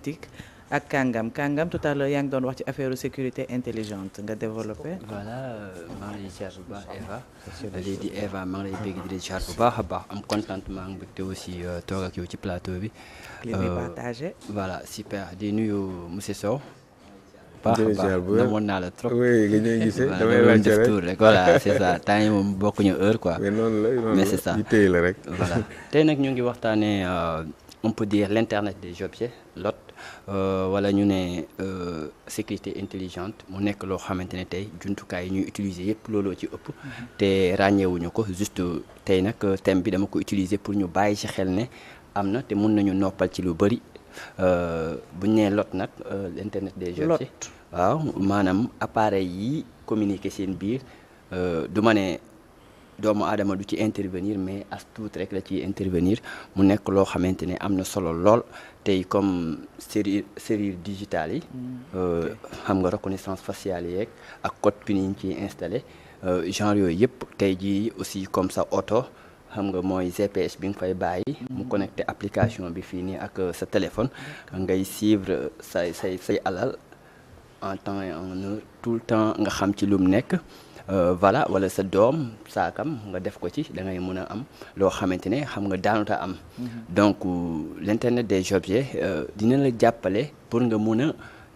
critique ak kàngam tout à l'heure yaa ngi doon wax ci affaire sécurité intelligente nga développé. voilà maa ngi lay ziar bu baax Eva. lii di Eva maa ngi lay bëgg di ziar bu baax a baax am contentement ak mbégte aussi toog ak yow ci plateau bi. partagé. voilà super di nuyu monsieur Sow. baax namoon naa la trop. oui nga ñëw gisee damay laajte rek rek voilà c'est ça temps yi moom bokkuñu heure quoi. mais noonu la mais c'est ça di téye la rek. voilà tey nag ñu ngi waxtaanee on peut dire l'internet des objets LOT wala ñu ne sécurité intelligente mu nekk loo xamante ne tey jumtukaay yi ñuy utiliser yëpp looloo ci ëpp. te ràññeewuñu ko juste tey nag thème bi dama ko utiliser pour ñu bàyyi ci xel ne am na te mun nañu noppal ci lu bëri. bu ñu nee LOT nag l'internet des objets waaw maanaam appareil yi communiquer seen biir du ma ne doomu aadama du ci intervenir mais as tuut rek la ciy intervenir mu nekk loo xamante ne am na solo lool tey comme serrure digitale yi xam nga reconnaissance faciale yeeg ak code PIN yi ñu ciy installé genre yooyu yëpp tey jii aussi comme ça oto xam nga mooy GPS bi nga fay bàyyi mu connecté application bi fii nii ak sa téléphone ngay suivre say alal en temps et en heure tout le temps nga xam ci lu mu nekk voilà wala sa doom saakam nga def ko ci da ngay mën a am loo xamante ne xam nga daanuta am donc l'internet des objets dina la jàppale pour nga mun a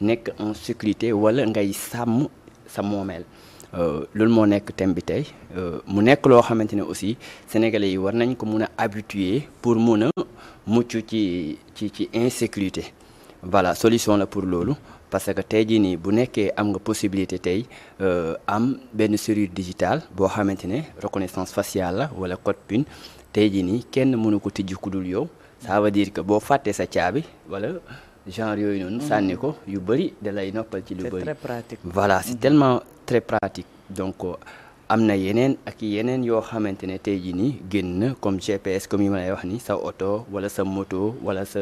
nekk en sécurité wala ngay sàmm sa moomeel loolu moo nekk thème bi tey mu nekk loo xamante ne aussi sénégalais yi war nañ ko mun a habituer pour mun a mucc ci insécurité voilà solution la pour loolu parce que tey jii nii bu nekkee am nga possibilité tey am benn serrure digitale boo xamante ne reconnaissance faciale la wala code PIN tey jii nii kenn mënu ko tijji ku dul yow ça veut dire que boo fàttee sa caabi wala genre yooyu noonu sànni ko yu bëri da lay noppal ci lu bëri. c'est très pratique. voilà c'est tellement très pratique donc am na yeneen ak yeneen yoo xamante ne tey jii nii génn na comme GPS comme yi ma lay wax ni sa oto wala sa moto wala sa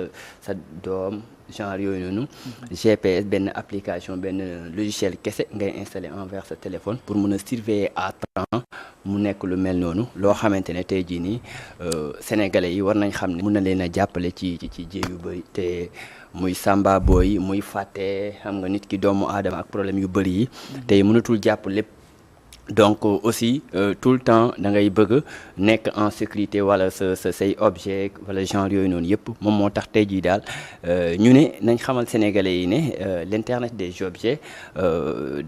doom genre yooyu noonu. GPS benn application benn logiciel kese ngay installer envers sa téléphone pour mun a surveiller à temps mu nekk lu mel noonu loo xamante ne tey jii nii sénégalais yi war nañ xam ne mun na leen a jàppale ci jéey yu bëri te. muy samba booy muy fàtte xam nga nit ki doomu aadama ak problème yu bëri yi tey mënatul jàpp lépp donc aussi tout le temps da ngay bëgg nekk en sécurité wala sa say objet wala genre yooyu noonu yëpp moom moo tax tey jii daal ñu ne nañ xamal sénégalais yi ne l'internet des objets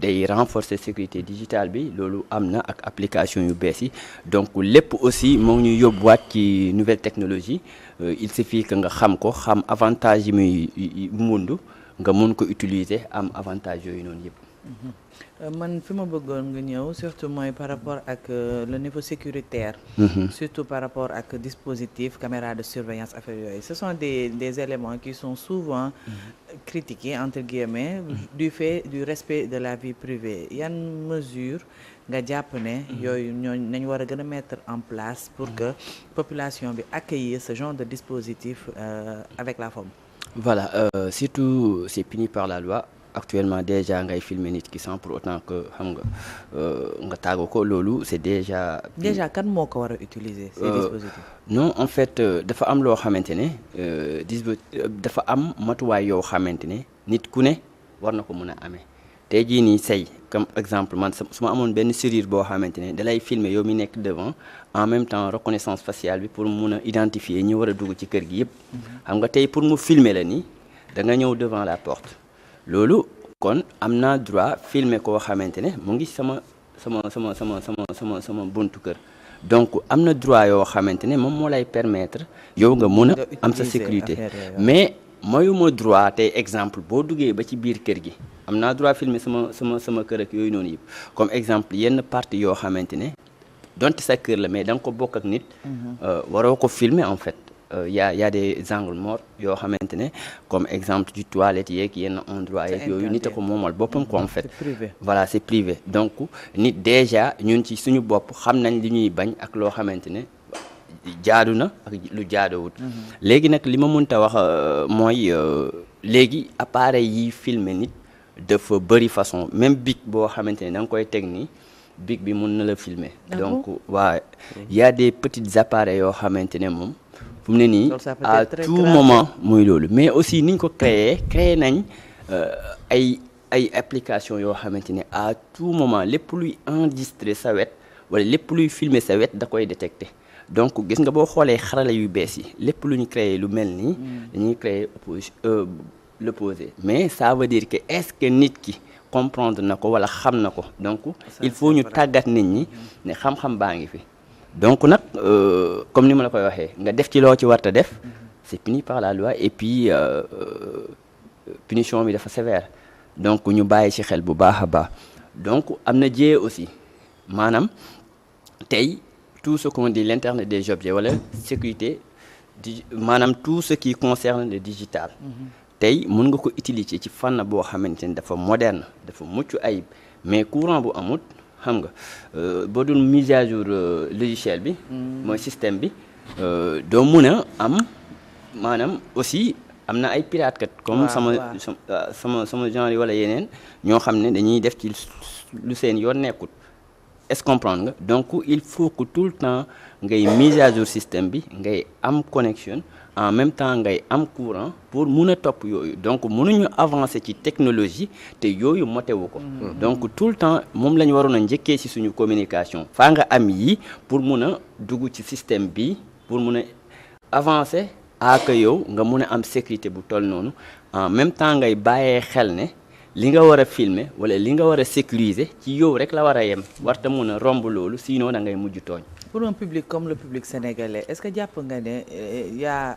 day renforcer sécurité digitale bi loolu am na ak application yu bees yi donc lépp aussi moo ngi ñuy yóbbuwaat ci nouvelle technologie il suffit que nga xam ko xam avantage yi muy mundu nga mun ko utiliser am avantage yooyu noonu yëpp. man fi ma bëggoon nga ñëw surtout mooy par rapport ak le niveau sécuritaire. surtout par rapport ak dispositif caméra de surveillance affaire yooyu ce sont des éléments qui sont souvent critiqués entre guillemets du fait du respect de la vie privée yan mesure nga jàpp ne yooyu ñooñu nañ war a gën a mettre en place pour que population bi accueillir ce genre de dispositif avec la forme. voilà surtout c'est puni par la loi. Actuellement déjà ngay filmer nit ki sans pour autant que xam nga tàggu ko loolu c'est déjà. kan moo ko war a utiliser. ces dispositifs. non en fait dafa am loo xamante ne dafa am matuwaay yoo xamante ne nit ku ne war na ko mën a amee tey jii nii say comme exemple man su ma amoon benn serrure boo xamante ne dalay filmer yow mi nekk devant en même temps reconnaissance faciale bi pour mun a identifier ñi war a dugg ci kër gi yëpp. xam nga tey pour mu filmer la nii da nga ñëw devant la porte. loolu kon am naa droit filmer koo xamante ne mu ngi sama buntu kër donc am na droit yoo xamante ne moom moo lay permettre yow nga mun a am sa sécurité mais mayuma droit tey exemple boo duggee ba ci biir kër gi am naa droit filmer sama kër ak yooyu noonu yëpp comme exemple yenn partie yoo xamante ne donte sa kër la mais da nga ko bokk ak nit waroo ko filmer en fait y a des angles morts yoo xamante ne comme exemple du toilette yeeg yenn endroit yeeg yooyu nit a ko moomal boppam ko en fait voilà c'est privé donc nit déjà ñun ci suñu bopp xam nañ li ñuy bañ ak loo xamante ne jaadu na ak lu jaadowut léegi nag li ma mënta wax mooy léegi appareil yi filmer nit dafa bëri façon même bic boo xamante ne da nga koy teg nii bic bi mun na la filmer donc waa y a des petits appareils yoo xamante ne moom fu mu ne nii à tout moment muy loolu mais aussi niñ ko créé nañ ay application yoo xamante ne à tout moment lépp luy enregistrer sa wet wala lépp luy filmer sa wet da koy détecter donc gis nga boo xoolee xarala yu bees yi lépp lu ñu créé lu mel nii dañuy créer l'opposé mais ça veut dire que est-ce que nit ki comprendre na ko wala xam na ko donc il faut ñu tàggat nit ñi ne xam-xam baa ngi fi donc nag comme ni ma la koy waxee nga def ci loo ci warta def c'est puni par la loi et puis punition bi dafa sévère donc ñu bàyyi ci xel bu baax a baax donc am na jiyee aussi maanaam tey tout ce qu'on dit l'internet des objets wala sécurité maanaam tout ce qui concerne le digital tey mën nga ko utiliser ci fànn boo xamante ni dafa moderne dafa mucc ayib mais courant bu amut xam nga boo doon mise à jour logiciel bi mooy système bi doo mën a am maanaam aussi am na ay pirate kat comme sama genre yi wala yeneen ñoo xam ne dañuy def ci lu seen yoon nekkut est-ce comprendre nga donc il faut que tout le temps ngay mise à jour système bi ngay am connexion en même temps ngay am courant pour mun a topp yooyu donc mënuñu avancer ci technologie te yooyu motewu ko donc tout le temps moom la ñu waroon a njëkkee ci suñu communication faa nga am yi pour mun a dugg ci système bi pour mun a avancer ak yow nga mun a am sécurité bu toll noonu en même temps ngay bàyyee xel ne li nga war a filmer wala li nga war a sécuriser ci yow rek la war a yem warta mun a romb loolu sinon da ngay mujj tooñ. Pour un public comme le public sénégalais est-ce que jàpp nga ne y a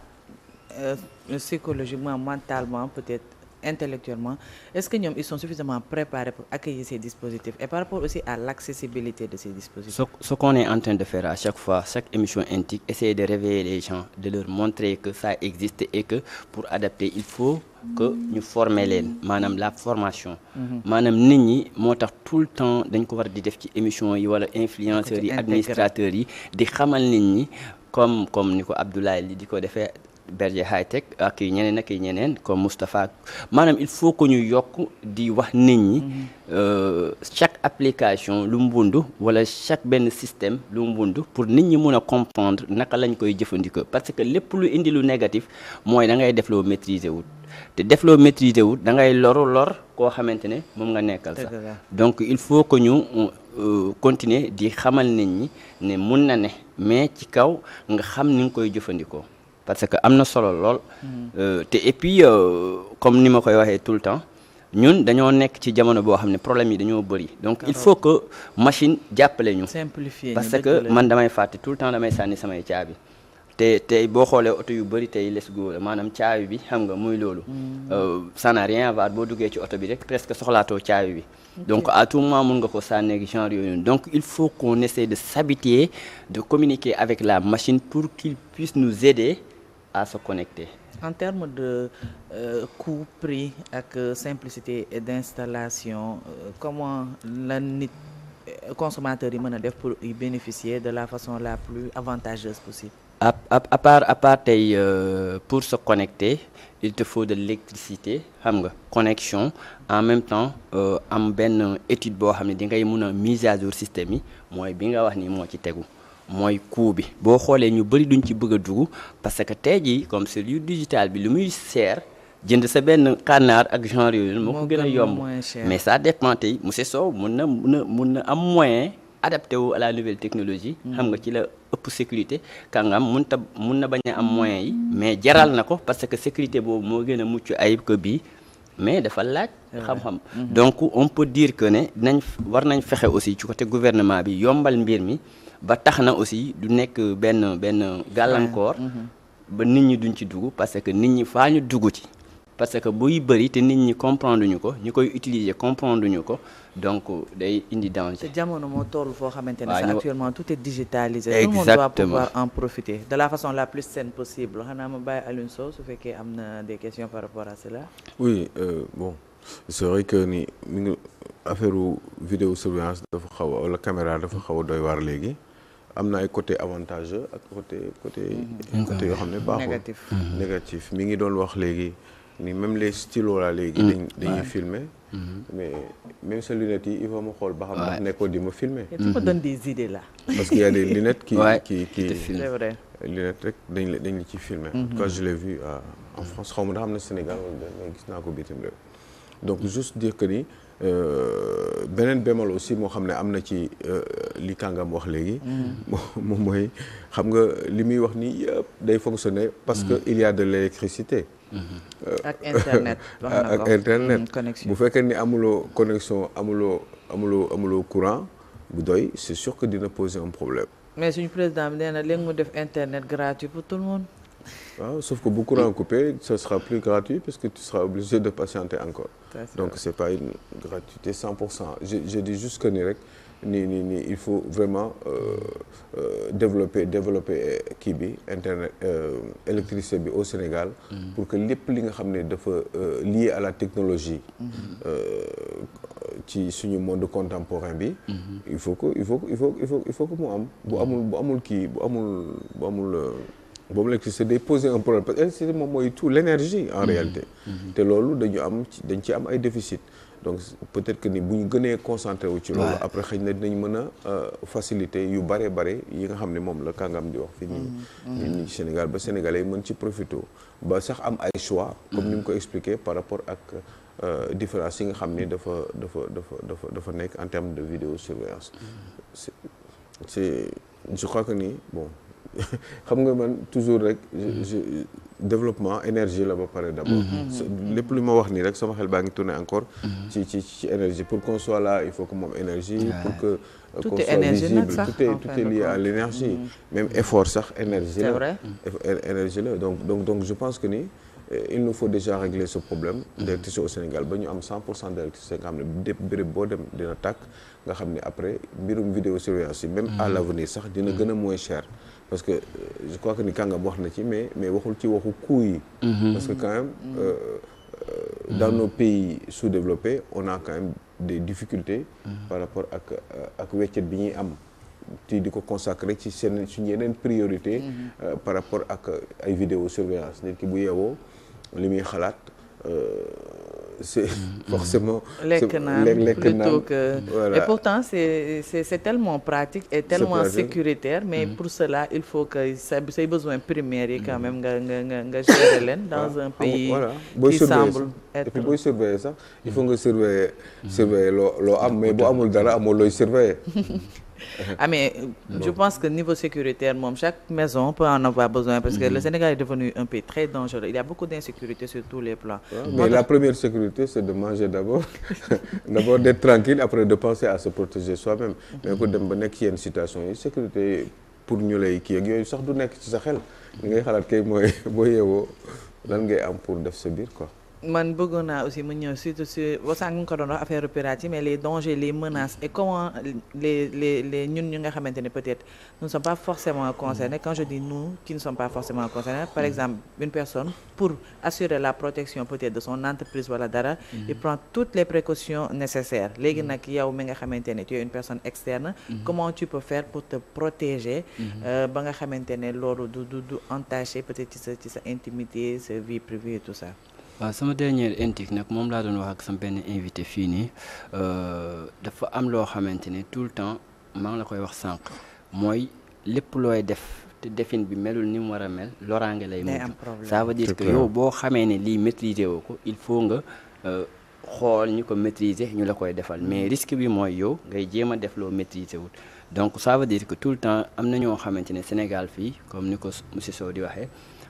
psychologiquement mentalement peut-être intellectuellement est-ce que ñoom ils sont suffisamment préparés pour accueillir ces dispositifs et par rapport aussi à l'accessibilité de ces dispositifs. Ce qu'on est en train de faire à chaque fois chaque émission Intic essayer de réveiller les gens de leur montrer que ça existe et que pour adapter il faut que ñu former leen maanaam la formation maanaam nit ñi moo tax tout le temps dañ ko war di def ci émission yi wala influenceurs yi administrateurs yi di xamal nit ñi comme ni ko Abdoulaye li di ko defee Berger High Tech ak ñeneen comme Moustapha maanaam il faut que ñu yokk di wax nit ñi chaque application lu mbundu wala chaque benn système lu mbundu pour nit ñi mun a comprendre naka lañ koy jëfandikoo parce que lépp lu indi lu négatif mooy da ngay def loo maîtriser wut te def loo maîtriser wut da ngay lor koo xamante ne moom nga nekkal sax donc il faut que ñu continuer di xamal nit ñi ne mun na ne mais ci kaw nga xam ni nga koy jëfandikoo parce que am na solo lool te et puis comme ni ma koy waxee tout le temps ñun dañoo nekk ci jamono boo xam ne problème yi dañoo bëri donc il faut que machine jàppale ñu parce que man damay fàtte tout le temps damay sànni samay caabi te tey boo xoolee oto yu bëri tey les go la maanaam caabi bi xam nga muy loolu ça n'a rien à voir boo duggee ci oto bi rek presque soxlaatoo caabi bi donc à tout moment mun nga ko sànneegi genre yooyu donc il faut qu'on essaie de s'habituer de communiquer avec la machine pour qu'il puisse nous aider à se connecter. En termes de coût, prix ak simplicité et d'installation comment la nit consommateur yi mën a def pour y bénéficier de la façon la plus avantageuse possible? À part tey pour se connecter il te faut de l'électricité xam nga connexion en même temps am benn étude boo xam ne di ngay mun a mise à jour système yi mooy bi nga wax ni moo ci tegu mooy coût bi boo xoolee ñu bëri duñ ci bëgg a dugg parce que tey jii comme celui digital bi lu muy seer jënd sa benn kànnaar ak genre yooyu moo ko gën a yomb mais ça dépend tey monsieur Sow mun na am moyen adapté wu à la nouvelle technologie xam nga ci la ëpp sécurité kàngam mun na bañ a am moyen yi mais jaral na ko parce que sécurité boobu moo gën a mucc ayib que bii mais dafa laaj xam-xam donc on peut dire que ne war nañ fexe aussi ci côté gouvernement bi yombal mbir mi ba tax na aussi du nekk benn gàllankoor ba nit ñi duñ ci dugg parce que nit ñi faa ñu dugg ci parce que buy bëri te nit ñi comprendre ñu ko ñu koy utiliser comprendre ñu ko donc day indi danger. te jamono moo toll foo xamante ne sax actuellement tout est digitalisé. Exactement. Tout le monde doit pouvoir en profiter de la façon la plus saine possible xanaa ma bàyyi Alioune Sow su fekkee am na des questions par rapport à cela. Oui bon c'est vrai que ni mi ngi affaire vidéosurveillance dafa xaw a wala caméra dafa xaw a doy waar léegi. am na ay côté avantageux ak côté yoo xam ne baaxul négatif mi ngi doon wax léegi ni même les stylos là léegi dañuy filmer mais même sa lunette yi il faut ma xool ba xam ndax nekkoo di ma filmer tu me donnes des idées là parce qu'il y a des lunettes qui c'est vrai lunette rek dañ la ci filmer. En tout cas je l'ai vu en France xaw ma ndax am na Sénégal wala mais gis naa ko bitim réew. donc juste dire que ni beneen bémol aussi moo xam ne am na ci li Kangam wax léegi. moom mooy xam nga li muy wax ni yëpp day fonctionner parce que il y a de l'électricité. ak internet. ak internet. connexion bu fekkee ni amuloo connexion amuloo courant bu doy c'est sûr que dina poser un problème. mais suñu président bi nee na léegi mu def internet gratuit pour tout le monde. waaw sauf que bu courant coupé ce sera plus gratuit parce que tu seras obligé de patienter encore. donc c'est pas une gratuité 100%. je dis juste que ni rek ni il faut vraiment développer kii bi internet électricité bi au Sénégal. pour que lépp li nga xam ne dafa lié à la technologie. ci suñu monde contemporain bi. il faut que mu am bu amul kii bu amul. boobu l'électricité day poser un problème parce que l'électricité moom mooy tout l'énergie en réalité. te loolu dañ ci am ay déficit. donc peut-être que ni bu ñu gënee concentré wu ci loolu. après xëy na dinañ mën a faciliter yu bare yi nga xam ne moom la Kangam di wax fii nii. Sénégal ba Sénégalais yi mën ci profiter ba sax am ay choix. comme ni mu ko expliqué par rapport ak différence yi nga xam ni dafa nekk en termes de vidéosurveillance. c'est je crois que ni bon. xam nga man toujours rek développement énergie la ba pare d'abord. lépp lu ma wax nii rek sama xel baa ngi tourner encore. ci énergie pour qu'on soit là il faut que moom énergie. pour que qu'on soit visible tout est lié à l'énergie. même effort sax énergie la. c'est vrai énergie la donc je pense que ni il nous faut déjà régler ce problème. d'électricité au Sénégal ba ñu am 100% d'électricité nga xam ne béréb boo dem dina tàkk nga xam ne après mbirum vidéosurveillance yi même à l'avenir sax dina gën a moins cher. parce que je crois que ni Kangam wax na ci mais waxul ci waxu coût yi. parce que quand même dans nos pays sous-développés on a quand même des difficultés. par rapport ak weccet bi ñuy am. ti di ko consacrer ci suñu yeneen priorité. par rapport ak ay vidéosurveillance nit ki bu yeewoo li muy xalaat. c'est forcément lekk naan plutôt que voilà. Et pourtant c'est tellement pratique et tellement sécuritaire mais pour cela il faut que say besoins primaires yi quand même nga gérer leen dans un pays qui semble être. et puis booy surveiller sax il faut nga surveiller loo am mais boo amul dara amoo looy surveiller. mais je pense que niveau sécuritaire moom chaque maison peut en avoir besoin parce que le Sénégal est devenu un pays très dangereux il y a beaucoup d'insécurité sur tous les plans. mais la première sécurité c'est de manger d'abord d'être tranquille après de penser à se protéger soi-même. mais ku dem ba nekk ci yenn situation yi sécurité pour ñu lay kii ak yooyu sax du nekk ci sa xel li ngay xalaat kay mooy boo yeewoo lan ngay am pour def sa biir quoi. man bëggoon naa aussi mu ñëw surtout sur wasaan nga ko doon wax affaire pirates mais les dangers les menaces et comment les ñun ñu nga xamante ne peut-être nous ne sommes pas forcément concernés quand je dis nous qui ne sommes pas forcément concernés par exemple une personne pour assurer la protection peut-être de son entreprise wala dara il prend toutes les précautions nécessaires léegi nag yow mi nga xamante ne tu es une personne externe comment tu peux faire pour te protéger ba nga xamante ne loolu du entacher peut-être ci sa intimité sa vie privée et tout ça. waaw sama dernière intique nag moom laa doon wax ak sama benn invité fii nii dafa am loo xamante ne tout le temps maa ngi la koy wax sànq mooy lépp looy def te defin bi melul ni mu war a mel loraange lay mujj. ça veut dire que yow boo xamee ne lii maîtriser woo ko il faut nga xool ñu ko maîtriser ñu la koy defal mais risque bi mooy yow ngay jéem a def loo maîtriser wut donc ça veut dire que tout le temps am na ñoo xamante ne Sénégal fii comme ni ko monsieur Sow di waxee.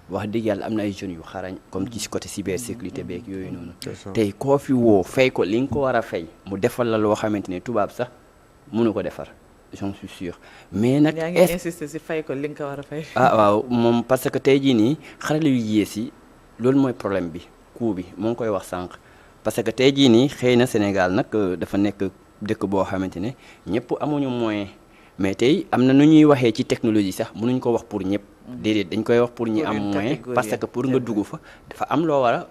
wax dëgg yàlla am na ay jeunes yu xarañ comme ci côté cybersécurité beeg yooyu noonu tey koo fi woo fay ko li nga ko war a fay mu defal la loo xamante ne tubaab sax mënu ko defar j'en suis sûr mais nag yaa ngi insister ci fay ko li nga ko war a fay waaw moom parce que tey jii nii xarala yu yées yi loolu mooy problème bi coût bi moo ngi koy wax sànq parce que tey jii nii xëy na Sénégal nag dafa nekk dëkk boo xamante ne ñëpp amuñu moyen mais tey am na nu ñuy waxee ci technologie sax mënuñ ko wax pour ñëpp déedéet dañ koy wax pour ñi am moyen parce que pour nga dugg fa dafa am loo war a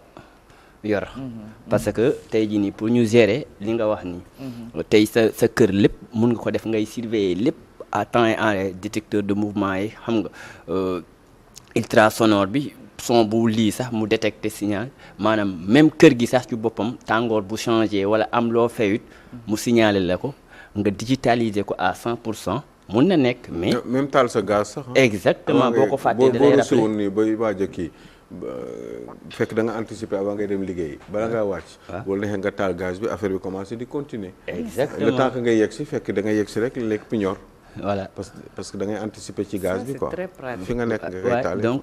yor parce que tey jii nii pour ñu gérer li nga wax nii tey sa kër lépp mun nga ko def ngay surveiller lépp à temps et en détecteur de mouvement yi xam nga ultrasonore bi son bu lii sax mu détecter signal maanaam même kër gi sax ci boppam tàngoor bu changé wala am loo fayut mu signaler la ko nga digitaliser ko à 100% mun na nekk mais. même taal sa gaz sax. exactement boo ko fàttee da lay rappelé boo nii bay waaj a kii fekk da nga anticiper avant ngay dem liggéey bala ngaa wàcc. wala neexee nga taal gaz bi affaire bi commencé di continuer. exactement le temps que ngay yegg si fekk da ngay yegg si rek lekk piñor. voilà parce que da ngay anticiper ci gaz bi quoi. c'est très pratique. fi nga nekk nga koy taale. donc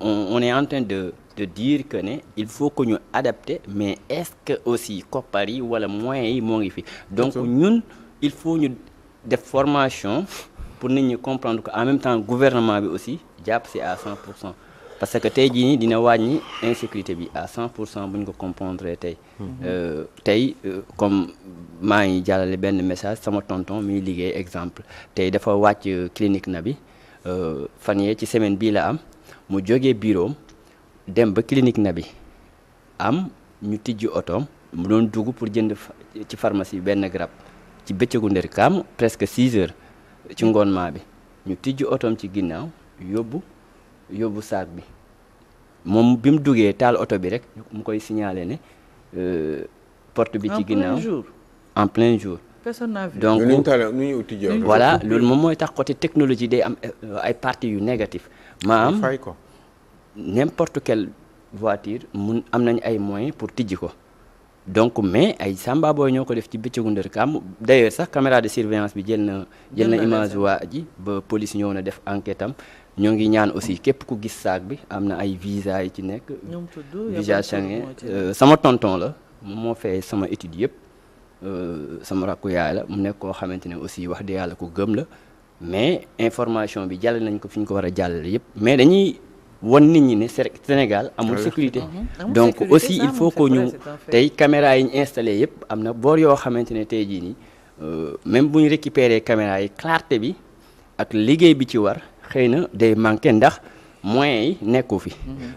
on est en train de dire que ne il faut que ñu adapter mais est-ce que aussi koppar yi wala moyens yi moo ngi fi. donc ñun il faut ñu def formation pour nit ñi comprendre que en même temps gouvernement bi aussi jàpp si à 100%. parce que tey jii nii dina wàññi insécurité bi à 100% bu ñu ko comprendre tey. tey comme maa ngi jàllale benn message sama tonton mi liggéey exemple tey dafa wàcc clinique na bi fan yee ci semaine bii la am mu jógee bureau dem ba clinique na bi am ñu tijji otoom mu doon dugg pour jënd ci pharmacie benn garab ci bëccëgu ndër kaam presque 6 heures ci ngoonmaa bi ñu tijji otoom ci ginnaaw yóbbu saak bi moom bi mu duggee taal oto bi rek mu koy signaler ne porte bi ci ginnaaw en plein jour personne n'a vu. donc voilà loolu moom mooy tax côté technologie day am ay parties yu négatif maanaam fay ko n'importe quelle voiture mun am nañ ay moyens pour tijji ko donc mais ay samba booy ñoo ko def ci bëccëgu ndër kam d'ailleurs sax caméra de surveillance bi jël na image waa ji ba police ñëw na def enquête am ñoo ngi ñaan aussi képp ku gis saak bi am na ay visa yi ci nekk visa Schengen sama tonton la moom moo fay sama étude yëpp sama rakku yaay la mu nekk koo xamante ne aussi wax dëgg yàlla ku gëm la mais information bi jàll nañ ko fi ñu ko war a jàllale yëpp mais dañuy won nit ñi ne Sénégal amul sécurité donc aussi il faut que ñu tey caméra yi ñu installé yëpp am na boor yoo xamante ne tey jii nii même bu ñu récupérer caméra yi clarté bi ak liggéey bi ci war xëy na day manqué ndax moyens yi nekku fi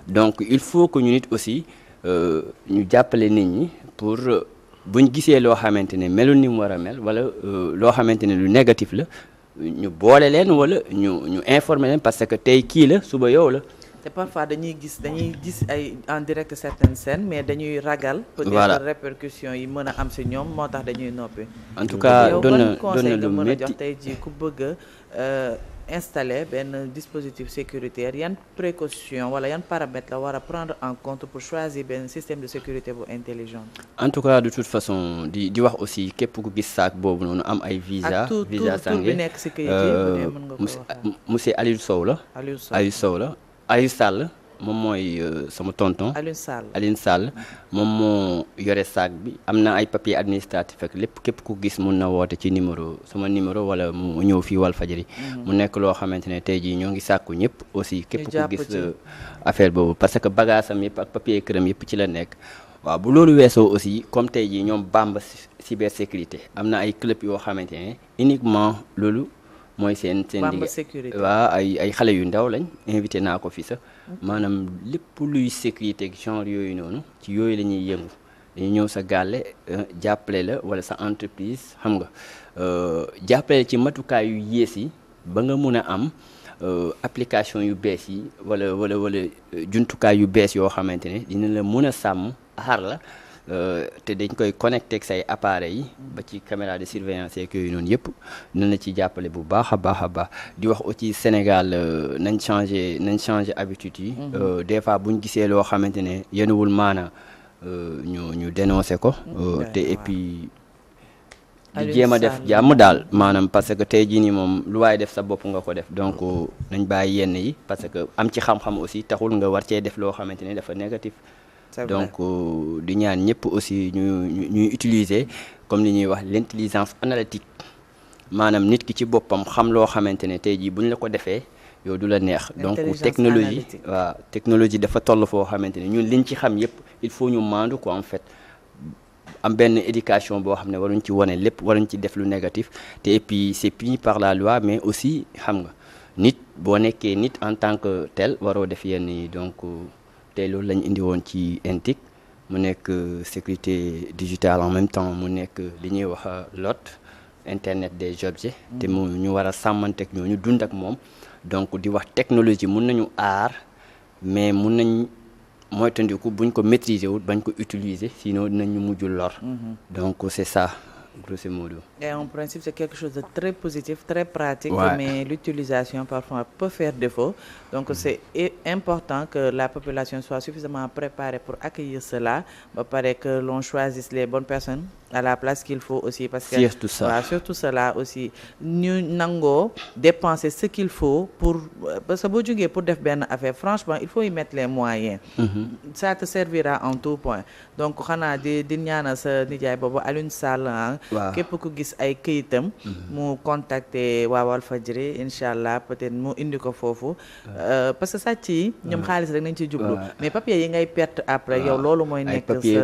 donc il faut que ñu nit aussi ñu jàppale nit ñi pour buñ gisee loo xamante ne melul ni mu war a mel wala loo xamante ne lu négatif la ñu boole leen wala ñu informer leen parce que tey kii la suba yow la. te parfois dañuy gis ay en direct certaines scènes mais dañuy ragal. voilà peut-être répercussions yi mën a am si ñoom moo tax dañuy noppi. en tout cas doon na lu métti mën a jox tey jii ku bëgg installer benn dispositif sécuritaire yan précaution wala yan paramètres la war a prendre en compte pour choisir benn système de sécurité bu intelligent. en tout cas de toute façon di wax aussi képp ku gis saak boobu noonu am ay visa sange bi nekk si kayit yi mën nga ko wax monsieur Aliou Sow la. Aliou Sall moom mooy sama tonton. Aliou Sall moom moo yore saak bi am na ay papier administratif ak lépp képp ku gis mun na woote ci sama numéro wala mu ñëw fii Walfadjri mu nekk loo xamante ne tey jii ñoo ngi sàkku ñëpp aussi képp ku gis affaire boobu parce que bagage am yëpp ak papier këram yëpp ci la nekk waaw bu loolu weesoo aussi comme tey jii ñoom Bamba cybersécurité am na ay club yoo xamante ne uniquement loolu mooy seen liggéey waaw ay xale yu ndaw lañ invité naa ko fi sax maanaam lépp luy sécurité genre yooyu noonu ci yooyu la ñuy yëngu dañuy ñëw sa gàlle jàppale la wala sa entreprise xam nga jàppale ci matukaay yu yées yi ba nga mun a am application yu bees yi wala jumtukaay yu bees yoo xamante ne dina la mun a sàmm aar la te dañ koy connecté ak say appareils yi ba ci caméra de surveillance yeeg yooyu noonu yëpp dina la ci jàppale bu baax a baax di wax aussi Sénégal nañ changé habitude yi des fois buñ gisee loo xamante ne yenuwul maana ñu dénoncé ko te et puis di jéem a def jàmm daal maanaam parce que tey jii nii moom lu waaye def sa bopp nga ko def donc nañ bàyyi yenn yi parce que am ci xam-xam aussi taxul nga war cee def loo xamante ne dafa négatif donc di ñaan ñëpp aussi ñuy utiliser comme li ñuy wax l'intelligence analytique maanaam nit ki ci boppam xam loo xamante ne tey jii bu ñu la ko defee yow du la neex donc technologie dafa toll foo xamante ne ñun liñ ci xam yëpp il faut ñu maandu quoi en fait am benn éducation boo xam ne waruñ ci wane lépp waruñ ci def lu négatif te et puis c'est puni par la loi mais aussi xam nga nit boo nekkee nit en tant que tel waroo def yenn yi donc tey loolu lañ indi woon ci NTIC mu nekk sécurité digitale en même temps mu nekk li ñuy wax LOT internet des objets te mu ñu war a sàmmanteeg ñu dund ak moom donc di wax technologie mun nañu aar mais mun nañ moytandiku buñ ko maîtriser wul bañ ko utiliser sinon dinañu mujj lor donc c'est ça grosso modo. Et en principe, c'est quelque chose de très positif, très pratique, Ouais. mais l'utilisation parfois peut faire défaut. Donc, c'est important que la population soit suffisamment préparée pour accueillir cela, paraît que l'on choisisse les bonnes personnes à la place qu'il faut aussi. Parce que, Surtout ça. ouais, surtout cela aussi. Nous n'avons dépenser ce qu'il faut pour... Parce que pour faire une affaire, franchement, il faut y mettre les moyens. Ça te servira en tout point. Donc, xanaa di ñaanal sa nijaay boobu Alioune Sall waaw képp ku gis ay këyitam mu contacter waa Walfadjri incha allah peut-être mu indi ko foofu parce que sàcc yi ñoom xaalis rek nañ ci jublu mais papier yi ngay perte après yow loolu mooy nekk sa